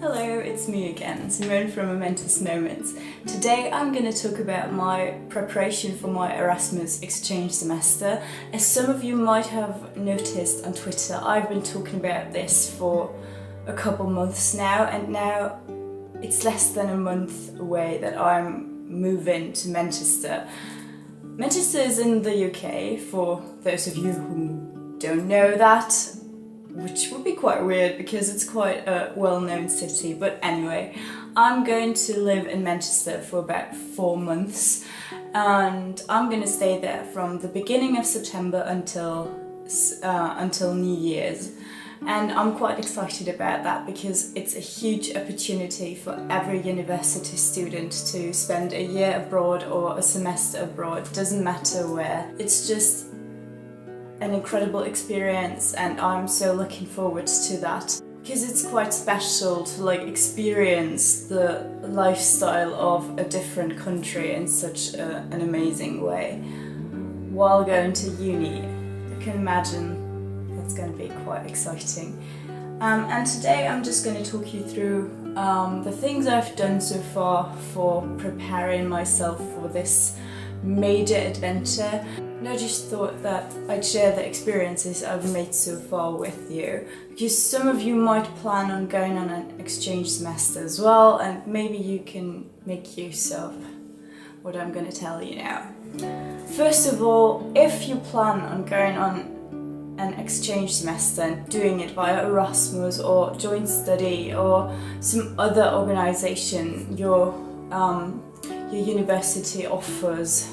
Hello, it's me again, Simone from Momentous Moments. Today I'm going to talk about my preparation for my Erasmus exchange semester. As some of you might have noticed on Twitter, I've been talking about this for a couple months now, and now it's less than a month away that I'm moving to Manchester. Manchester is in the UK, for those of you who don't know that, which would be quite weird because it's quite a well-known city, but anyway, I'm going to live in Manchester for about 4 months, and I'm going to stay there from the beginning of September until New Year's. And I'm quite excited about that because it's a huge opportunity for every university student to spend a year abroad or a semester abroad, doesn't matter where. It's just an incredible experience, and I'm so looking forward to that because it's quite special to experience the lifestyle of a different country in such an amazing way while going to uni. I can imagine that's going to be quite exciting. And today I'm just going to talk you through the things I've done so far for preparing myself for this major adventure. And I just thought that I'd share the experiences I've made so far with you, because some of you might plan on going on an exchange semester as well, and maybe you can make use of what I'm going to tell you now. First of all, if you plan on going on an exchange semester and doing it via Erasmus or joint study or some other organisation your university offers,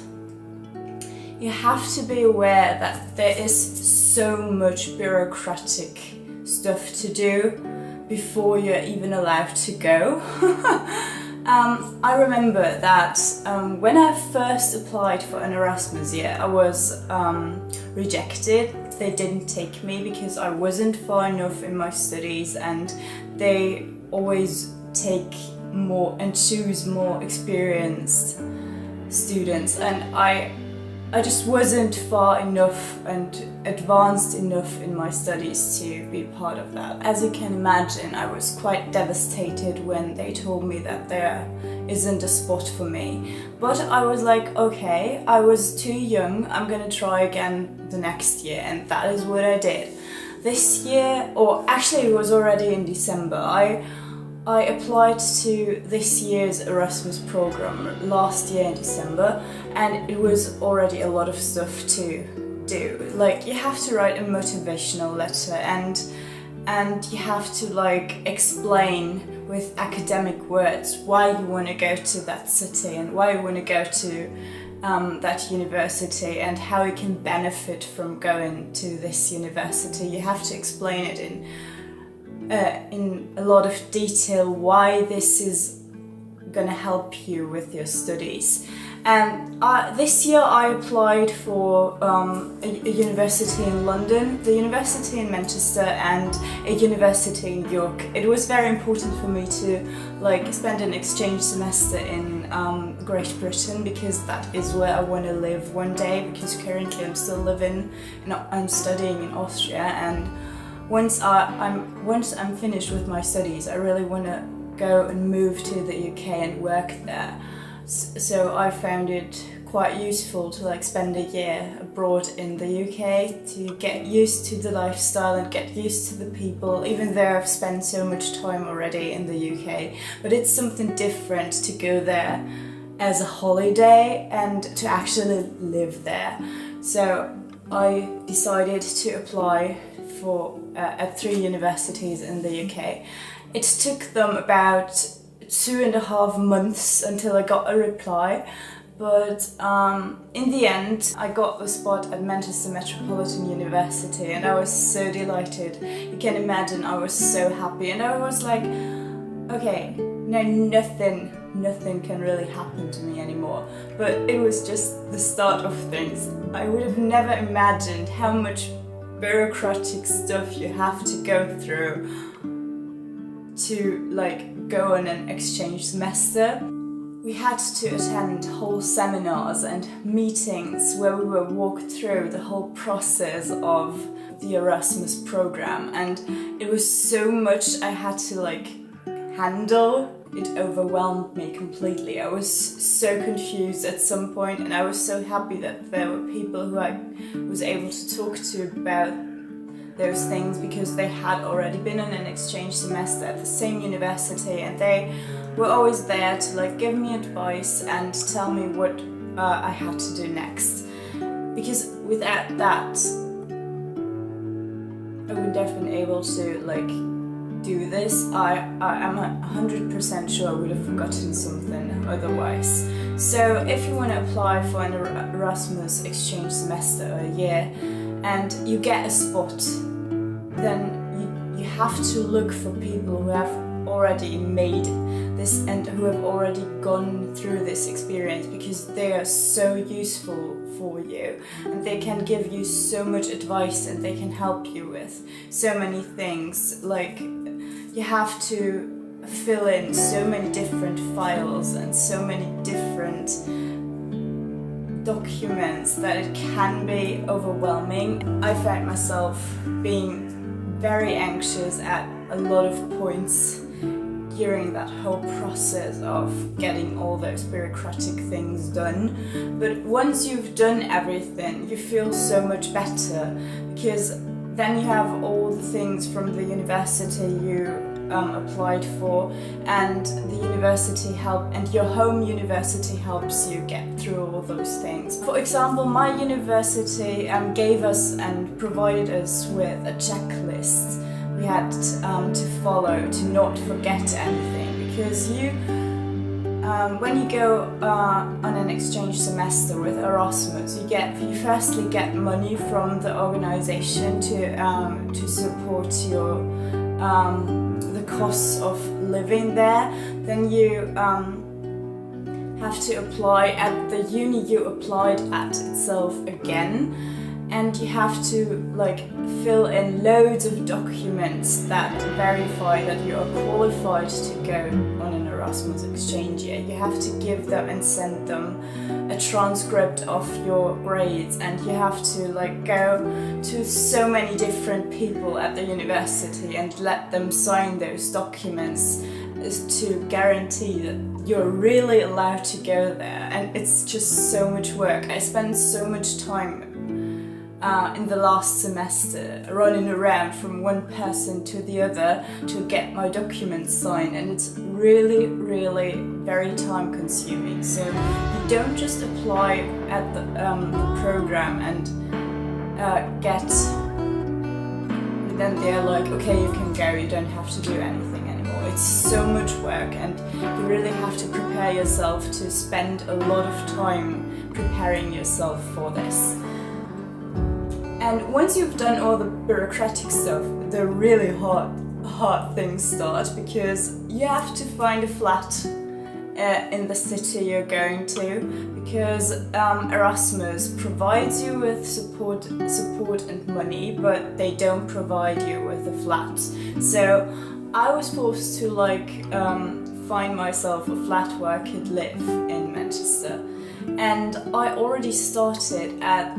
you have to be aware that there is so much bureaucratic stuff to do before you're even allowed to go. I remember that when I first applied for an Erasmus year, I was rejected. They didn't take me because I wasn't far enough in my studies, and they always take more and choose more experienced students, and I just wasn't far enough and advanced enough in my studies to be part of that. As you can imagine, I was quite devastated when they told me that there isn't a spot for me. But I was like, okay, I was too young, I'm gonna try again the next year, and that is what I did. This year, or actually it was already in December, I applied to this year's Erasmus program last year in December, and it was already a lot of stuff to do. You have to write a motivational letter, and you have to explain with academic words why you want to go to that city and why you want to go to that university and how you can benefit from going to this university. You have to explain it in a lot of detail why this is gonna help you with your studies. And this year I applied for a university in London, the university in Manchester, and a university in York. It was very important for me to spend an exchange semester in Great Britain, because that is where I want to live one day, because currently I'm still I'm studying in Austria, and once I'm finished with my studies, I really want to go and move to the UK and work there. So I found it quite useful to spend a year abroad in the UK to get used to the lifestyle and get used to the people, even though I've spent so much time already in the UK. But it's something different to go there as a holiday and to actually live there. So I decided to apply for at 3 universities in the UK. It took them about 2.5 months until I got a reply, but in the end I got the spot at Manchester Metropolitan University, and I was so delighted. You can imagine, I was so happy, and I was like, okay, no, nothing can really happen to me anymore. But it was just the start of things. I would have never imagined how much bureaucratic stuff you have to go through to go on an exchange semester. We had to attend whole seminars and meetings where we were walked through the whole process of the Erasmus program, and it was so much I had to handle. It overwhelmed me completely. I was so confused at some point, and I was so happy that there were people who I was able to talk to about those things, because they had already been on an exchange semester at the same university, and they were always there to like give me advice and tell me what I had to do next. Because without that, I wouldn't have been able to like do this. I am 100% sure I would have forgotten something otherwise. So if you want to apply for an Erasmus exchange semester or a year and you get a spot, then you have to look for people who have already made this and who have already gone through this experience, because they are so useful for you and they can give you so much advice and they can help you with so many things. Like, you have to fill in so many different files and so many different documents that it can be overwhelming. I found myself being very anxious at a lot of points during that whole process of getting all those bureaucratic things done. But once you've done everything, you feel so much better, because then you have all the things from the university you applied for, and the university and your home university helps you get through all those things. For example, my university gave us and provided us with a checklist we had to follow to not forget anything, because when you go on an exchange semester with Erasmus, you firstly get money from the organization to support your the costs of living there. Then you have to apply at the uni you applied at itself again, and you have to like fill in loads of documents that verify that you are qualified to go on an Erasmus exchange year. You have to give them and send them a transcript of your grades, and you have to like go to so many different people at the university and let them sign those documents to guarantee that you're really allowed to go there. And it's just so much work. I spent so much time in the last semester running around from one person to the other to get my documents signed, and it's really very time consuming. So you don't just apply at the program and then they're like, okay, you can go, you don't have to do anything anymore. It's so much work, and you really have to prepare yourself to spend a lot of time preparing yourself for this. And once you've done all the bureaucratic stuff, the really hard things start, because you have to find a flat in the city you're going to, because Erasmus provides you with support and money, but they don't provide you with a flat. So I was forced to find myself a flat where I could live in Manchester, and I already started at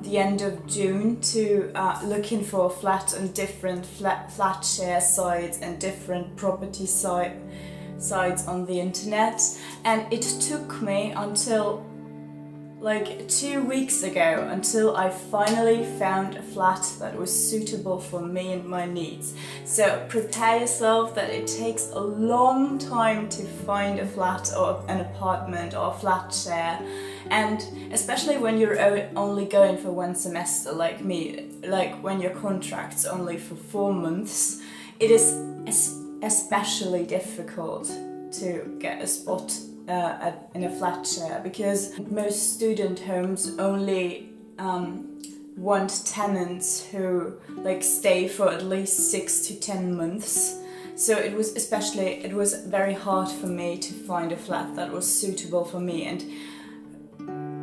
the end of June to looking for a flat on different flat share sites and different property sites on the internet, and it took me until like 2 weeks ago until I finally found a flat that was suitable for me and my needs. So prepare yourself that it takes a long time to find a flat or an apartment or a flat share, and especially when you're only going for one semester like me, like when your contract's only for 4 months, it is especially difficult to get a spot in a flat share, because most student homes only want tenants who stay for at least 6 to 10 months. So it was very hard for me to find a flat that was suitable for me, and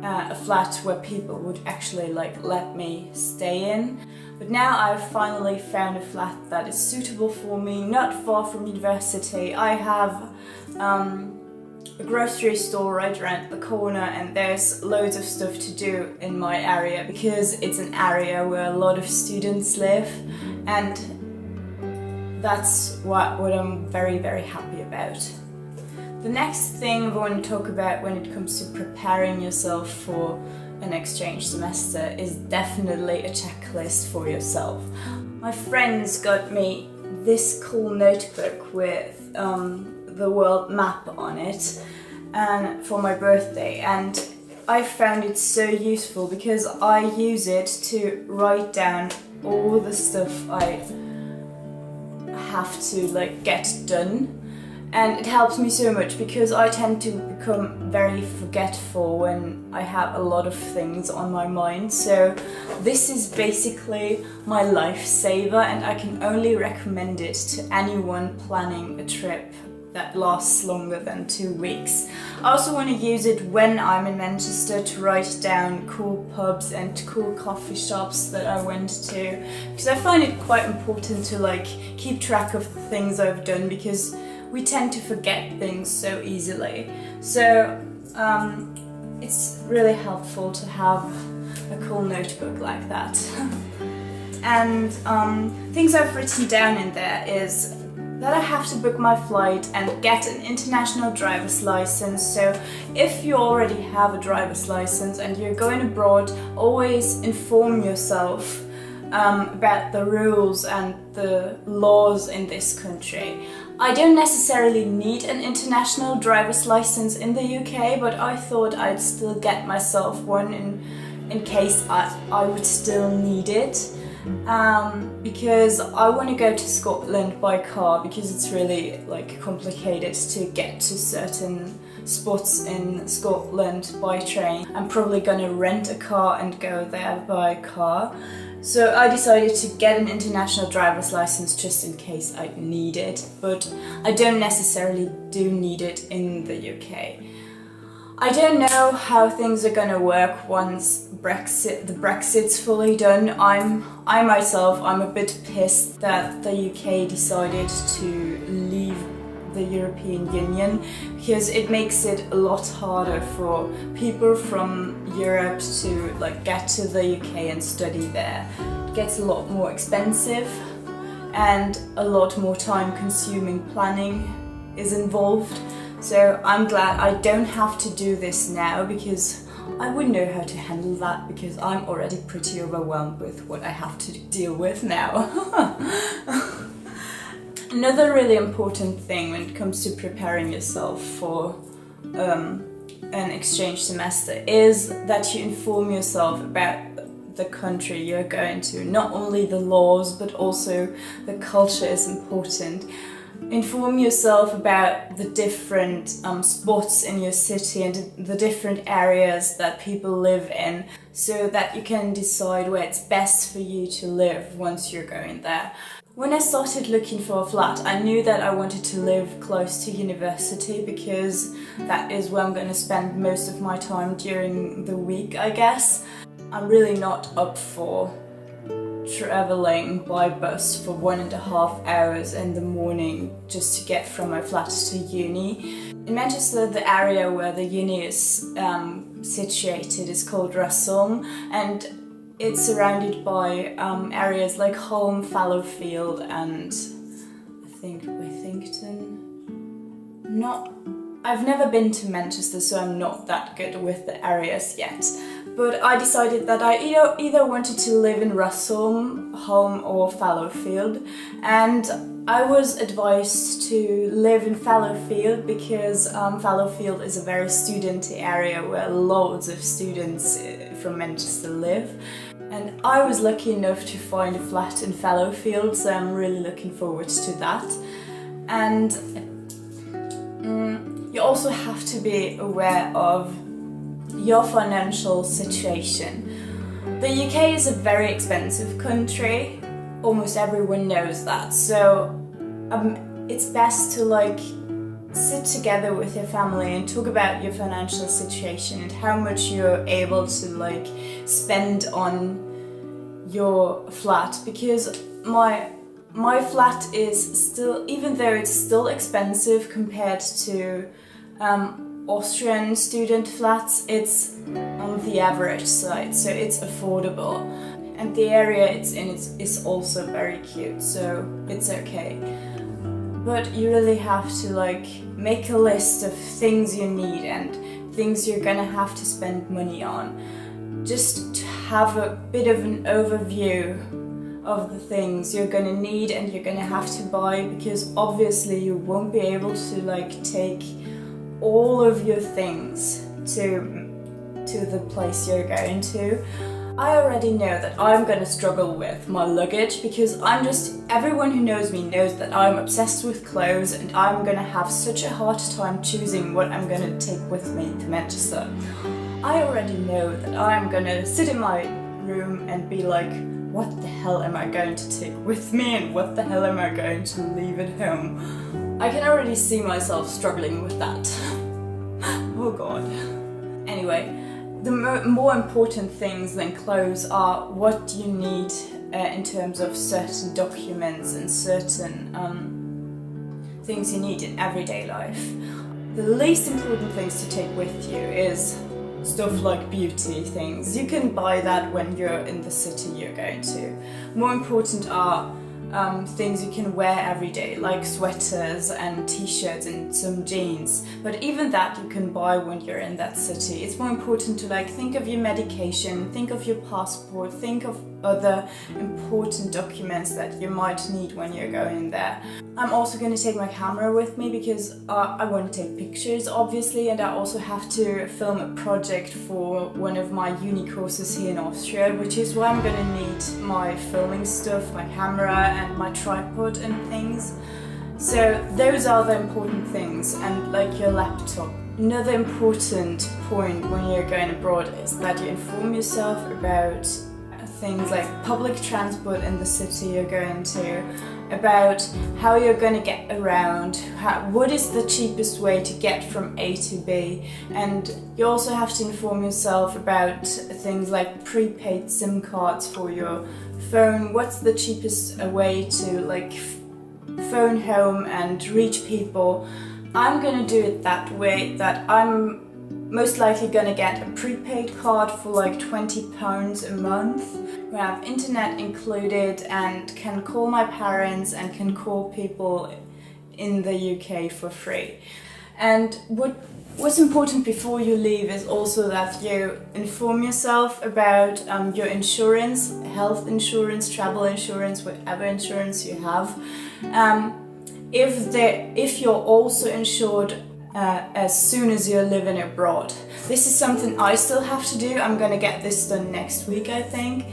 a flat where people would actually let me stay in. But now I've finally found a flat that is suitable for me, not far from university. I have a grocery store right around the corner, and there's loads of stuff to do in my area because it's an area where a lot of students live, and that's what I'm very, very happy about. The next thing I want to talk about when it comes to preparing yourself for an exchange semester is definitely a checklist for yourself. My friends got me this cool notebook with the world map on it and for my birthday, and I found it so useful because I use it to write down all the stuff I have to get done. And it helps me so much because I tend to become very forgetful when I have a lot of things on my mind. So this is basically my lifesaver, and I can only recommend it to anyone planning a trip that lasts longer than 2 weeks. I also want to use it when I'm in Manchester to write down cool pubs and cool coffee shops that I went to, because I find it quite important to keep track of the things I've done, because we tend to forget things so easily. So it's really helpful to have a cool notebook like that. And things I've written down in there is that I have to book my flight and get an international driver's license. So if you already have a driver's license and you're going abroad, always inform yourself about the rules and the laws in this country. I don't necessarily need an international driver's license in the UK, but I thought I'd still get myself one in case I would still need it. Because I want to go to Scotland by car, because it's really complicated to get to certain spots in Scotland by train. I'm probably gonna rent a car and go there by car. So I decided to get an international driver's license just in case I need it, but I don't necessarily do need it in the UK. I don't know how things are gonna work once the Brexit's fully done. I myself, I'm a bit pissed that the UK decided to leave the European Union, because it makes it a lot harder for people from Europe to get to the UK and study there. It gets a lot more expensive and a lot more time-consuming planning is involved. So I'm glad I don't have to do this now, because I wouldn't know how to handle that, because I'm already pretty overwhelmed with what I have to deal with now. Another really important thing when it comes to preparing yourself for an exchange semester is that you inform yourself about the country you're going to. Not only the laws, but also the culture is important. Inform yourself about the different spots in your city and the different areas that people live in, so that you can decide where it's best for you to live once you're going there. When I started looking for a flat, I knew that I wanted to live close to university, because that is where I'm going to spend most of my time during the week, I guess. I'm really not up for travelling by bus for 1.5 hours in the morning just to get from my flat to uni. In Manchester, the area where the uni is situated is called Russell, and it's surrounded by areas like Holme, Fallowfield and I think Withington. I've never been to Manchester, so I'm not that good with the areas yet. But I decided that I either wanted to live in Russell, Holme or Fallowfield, and I was advised to live in Fallowfield because Fallowfield is a very studenty area where loads of students from Manchester live. And I was lucky enough to find a flat in Fallowfield, so I'm really looking forward to that. And you also have to be aware of your financial situation. The UK is a very expensive country, almost everyone knows that, so it's best to sit together with your family and talk about your financial situation and how much you're able to spend on your flat, because my flat is still, even though it's still expensive compared to Austrian student flats, it's on the average side, so it's affordable. and the area it's in is also very cute, so it's okay. But you really have to like make a list of things you need and things you're gonna have to spend money on, just to have a bit of an overview of the things you're gonna need and you're gonna have to buy, because obviously you won't be able to like take all of your things to the place you're going to. I already know that I'm gonna struggle with my luggage, because everyone who knows me knows that I'm obsessed with clothes, and I'm gonna have such a hard time choosing what I'm gonna take with me to Manchester. I already know that I'm gonna sit in my room and be like, what the hell am I going to take with me and what the hell am I going to leave at home? I can already see myself struggling with that. Oh god. Anyway, the more important things than clothes are what you need in terms of certain documents and certain things you need in everyday life. The least important things to take with you is stuff like beauty things. You can buy that when you're in the city you're going to. More important are things you can wear every day, like sweaters and t-shirts and some jeans, but even that you can buy when you're in that city. It's more important to like think of your medication, think of your passport, think of other important documents that you might need when you're going there. I'm also going to take my camera with me because I want to take pictures obviously, and I also have to film a project for one of my uni courses here in Austria, which is why I'm going to need my filming stuff, my camera and my tripod and things. So those are the important things, and like your laptop. Another important point when you're going abroad is that you inform yourself about things like public transport in the city you're going to, about how you're going to get around, what is the cheapest way to get from A to B, and you also have to inform yourself about things like prepaid SIM cards for your phone. What's the cheapest way to like phone home and reach people? I'm going to do it that way, that I'm most likely going to get a prepaid card for like £20 a month. We have internet included and can call my parents and can call people in the UK for free. And what's important before you leave is also that you inform yourself about your insurance, health insurance, travel insurance, whatever insurance you have. If you're also insured as soon as you're living abroad. This is something I still have to do. I'm gonna get this done next week, I think.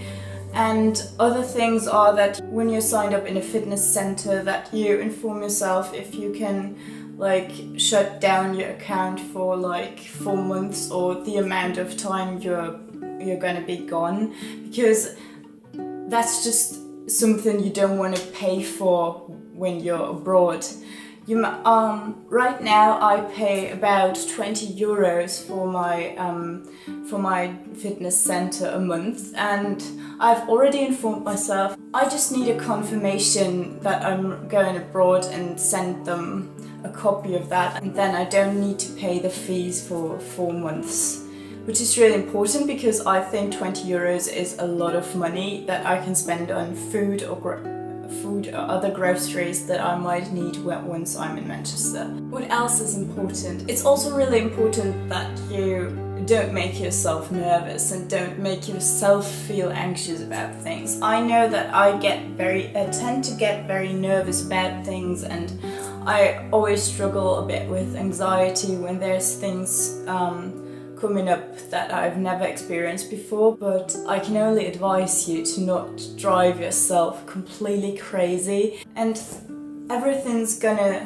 And other things are that when you're signed up in a fitness center, that you inform yourself if you can like shut down your account for like 4 months or the amount of time you're gonna be gone, because that's just something you don't want to pay for when you're abroad. Right now I pay about €20 for my fitness center a month, and I've already informed myself. I just need a confirmation that I'm going abroad and send them a copy of that, and then I don't need to pay the fees for 4 months, which is really important because I think €20 is a lot of money that I can spend on food or other groceries that I might need once I'm in Manchester. What else is important? It's also really important that you don't make yourself nervous and don't make yourself feel anxious about things. I know that I tend to get very nervous about things, and I always struggle a bit with anxiety when there's things coming up that I've never experienced before, but I can only advise you to not drive yourself completely crazy, and everything's gonna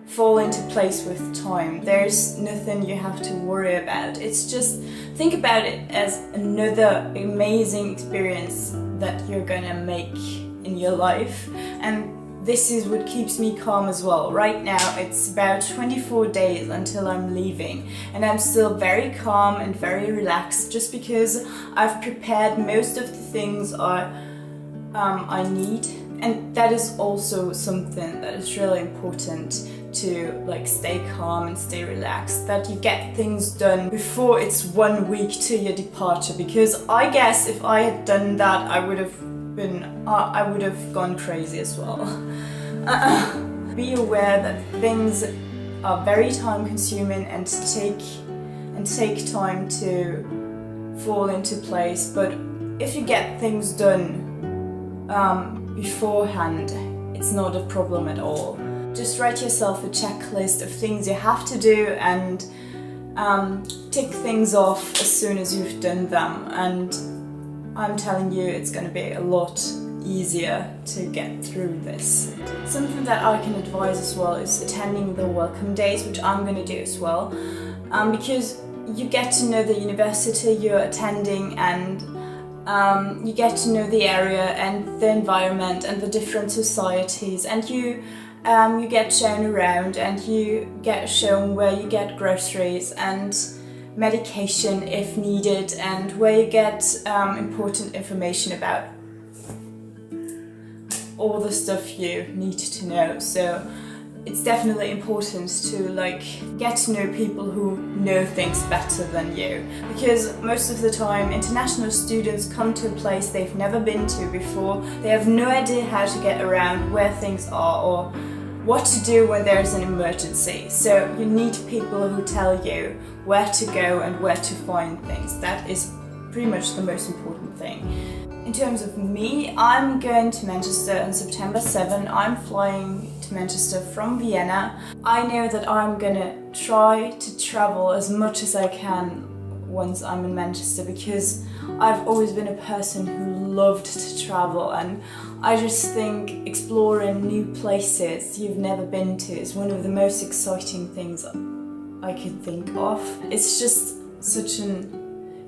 fall into place with time. There's nothing you have to worry about. It's just, think about it as another amazing experience that you're gonna make in your life, and this is what keeps me calm as well. Right now it's about 24 days until I'm leaving, and I'm still very calm and very relaxed just because I've prepared most of the things I need And that is also something that is really important, to like stay calm and stay relaxed, that you get things done before it's 1 week to your departure, because I guess if I had done that I would have gone crazy as well. Be aware that things are very time consuming and take time to fall into place, but if you get things done beforehand, it's not a problem at all. Just write yourself a checklist of things you have to do and tick things off as soon as you've done them, and I'm telling you, it's going to be a lot easier to get through this. Something that I can advise as well is attending the welcome days, which I'm going to do as well, because you get to know the university you're attending, and you get to know the area and the environment and the different societies, and you get shown around, and you get shown where you get groceries and medication if needed, and where you get important information about all the stuff you need to know. So it's definitely important to like get to know people who know things better than you, because most of the time international students come to a place they've never been to before. They have no idea how to get around, where things are, or what to do when there's an emergency. So you need people who tell you where to go and where to find things. That is pretty much the most important thing. In terms of me, I'm going to Manchester on September 7. I'm flying to Manchester from Vienna. I know that I'm gonna try to travel as much as I can once I'm in Manchester, because I've always been a person who loved to travel, and I just think exploring new places you've never been to is one of the most exciting things I could think of. It's just such an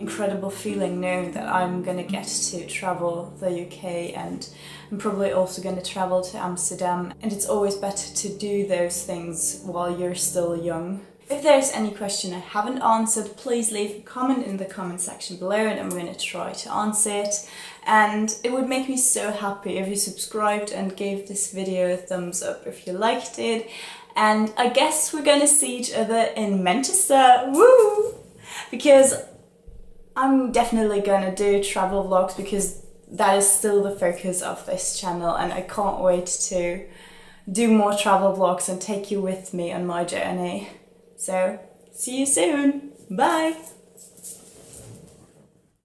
incredible feeling knowing that I'm going to get to travel the UK, and I'm probably also going to travel to Amsterdam, and it's always better to do those things while you're still young. If there's any question I haven't answered, please leave a comment in the comment section below, and I'm going to try to answer it. And it would make me so happy if you subscribed and gave this video a thumbs up if you liked it. And I guess we're going to see each other in Manchester, woo! Because I'm definitely gonna do travel vlogs, because that is still the focus of this channel, and I can't wait to do more travel vlogs and take you with me on my journey. So, see you soon! Bye!